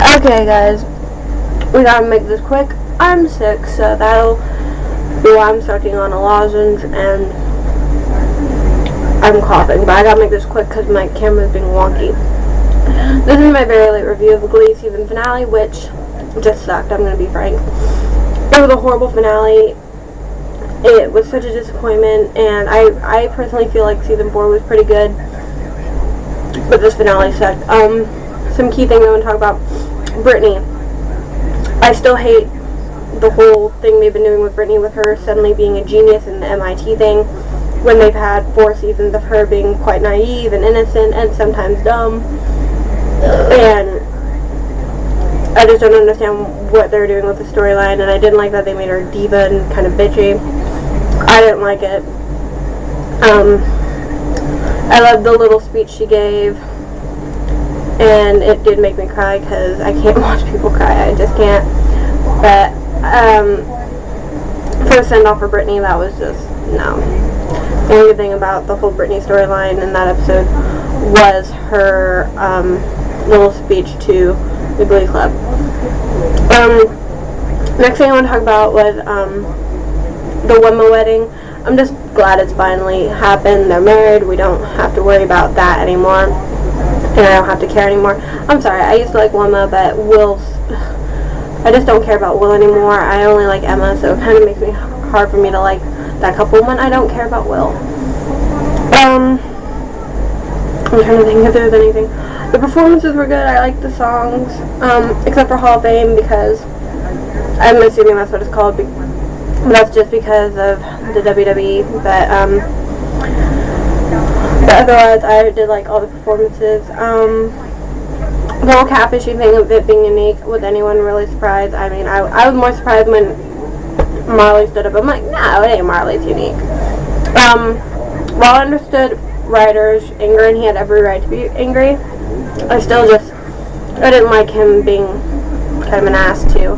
Okay, guys, we gotta make this quick. I'm sick, so that'll be why I'm sucking on a lozenge and I'm coughing. But I gotta make this quick because my camera's being wonky. This is my very late review of the Glee season finale, which just sucked, I'm gonna be frank. It was a horrible finale. It was such a disappointment, and I personally feel like season 4 was pretty good, but this finale sucked. Some key things I want to talk about. Brittany. I still hate the whole thing they've been doing with Brittany, with her suddenly being a genius in the MIT thing, when they've had 4 seasons of her being quite naive and innocent and sometimes dumb. And I just don't understand what they're doing with the storyline, and I didn't like that they made her diva and kind of bitchy. I didn't like it. I loved the little speech she gave, and it did make me cry because I can't watch people cry. I just can't. But for a send-off for Brittany, that was just, no. The only good thing about the whole Brittany storyline in that episode was her little speech to the Glee Club. Next thing I want to talk about was the Wemma wedding. I'm just glad it's finally happened. They're married. We don't have to worry about that anymore. And I don't have to care anymore. I'm sorry, I used to like Wemma, but I just don't care about Will anymore. I only like Emma, so it kind of makes me hard for me to like that couple when I don't care about Will. I'm trying to think if there's anything. The performances were good. I liked the songs, except for Hall of Fame, because I'm assuming that's what it's called, but that's just because of the WWE. But otherwise, I did like all the performances. The whole catfishing thing of it being unique, was anyone really surprised? I mean, I was more surprised when Marley stood up. I'm like, no, it ain't Marley's unique. While I understood Ryder's anger, and he had every right to be angry, I didn't like him being kind of an ass too,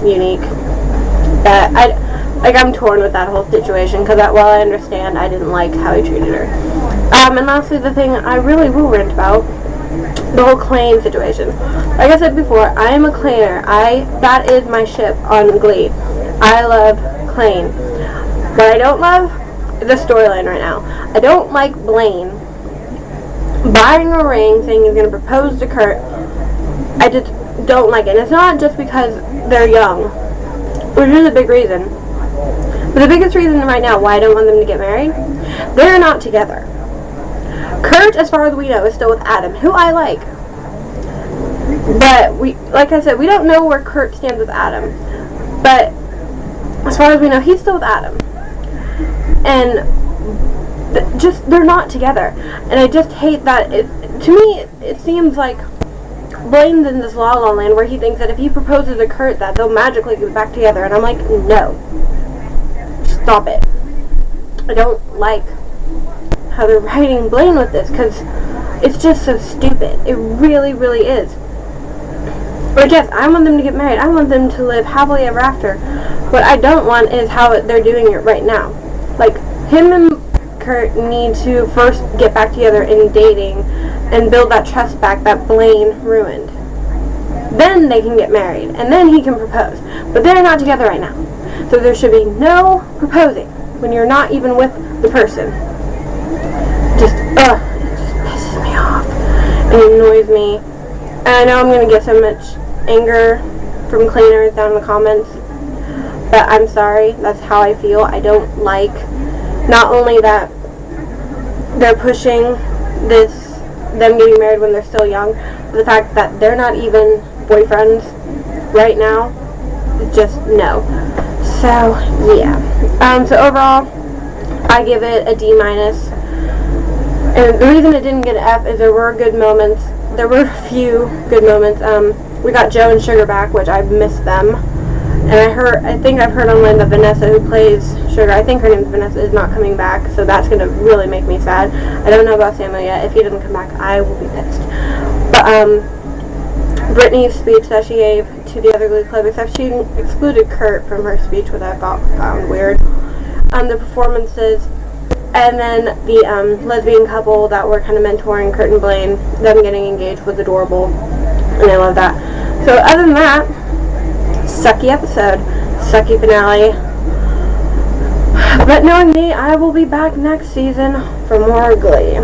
unique. But I'm torn with that whole situation, because while I understand, I didn't like how he treated her. And lastly, the thing I really will rant about, the whole Klaine situation. Like I said before, I am a Klainer. That is my ship on Glee. I love Klaine. What I don't love is the storyline right now. I don't like Blaine buying a ring, saying he's going to propose to Kurt. I just don't like it. And it's not just because they're young, which is a big reason. But the biggest reason right now why I don't want them to get married, they're not together. Kurt, as far as we know, is still with Adam, who I like. But like I said, we don't know where Kurt stands with Adam. But as far as we know, he's still with Adam. And they're not together. And I just hate that. To me, it seems like Blaine's in this la la land where he thinks that if he proposes to Kurt, that they'll magically get back together. And I'm like, no. Stop it. I don't like how they're writing Blaine with this, because it's just so stupid. It really, really is. But yes, I want them to get married. I want them to live happily ever after. What I don't want is how they're doing it right now. Like, him and Kurt need to first get back together in dating and build that trust back that Blaine ruined. Then they can get married, and then he can propose. But they're not together right now. So there should be no proposing when you're not even with the person. It just pisses me off. It annoys me. And I know I'm going to get so much anger from Klainers down in the comments, but I'm sorry. That's how I feel. I don't like not only that they're pushing them getting married when they're still young, but the fact that they're not even boyfriends right now. Just no. So yeah. So overall, I give it a D-. And the reason it didn't get an F is there were good moments. There were a few good moments. We got Joe and Sugar back, which I missed them. And I think I've heard online that Vanessa, who plays Sugar, I think her name is Vanessa, is not coming back. So that's going to really make me sad. I don't know about Samuel yet. If he doesn't come back, I will be pissed. But Brittany's speech that she gave to the other Glee Club, except she excluded Kurt from her speech, which I found weird. The performances, and then the lesbian couple that were kind of mentoring Kurt and Blaine, them getting engaged was adorable. and I love that. So other than that, sucky episode, sucky finale. But knowing me, I will be back next season for more Glee.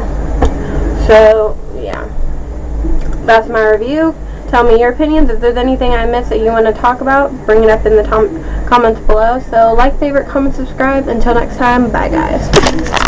So yeah, that's my review. Tell me your opinions. If there's anything I missed that you want to talk about, bring it up in the comments below. So like, favorite, comment, subscribe. Until next time, bye guys.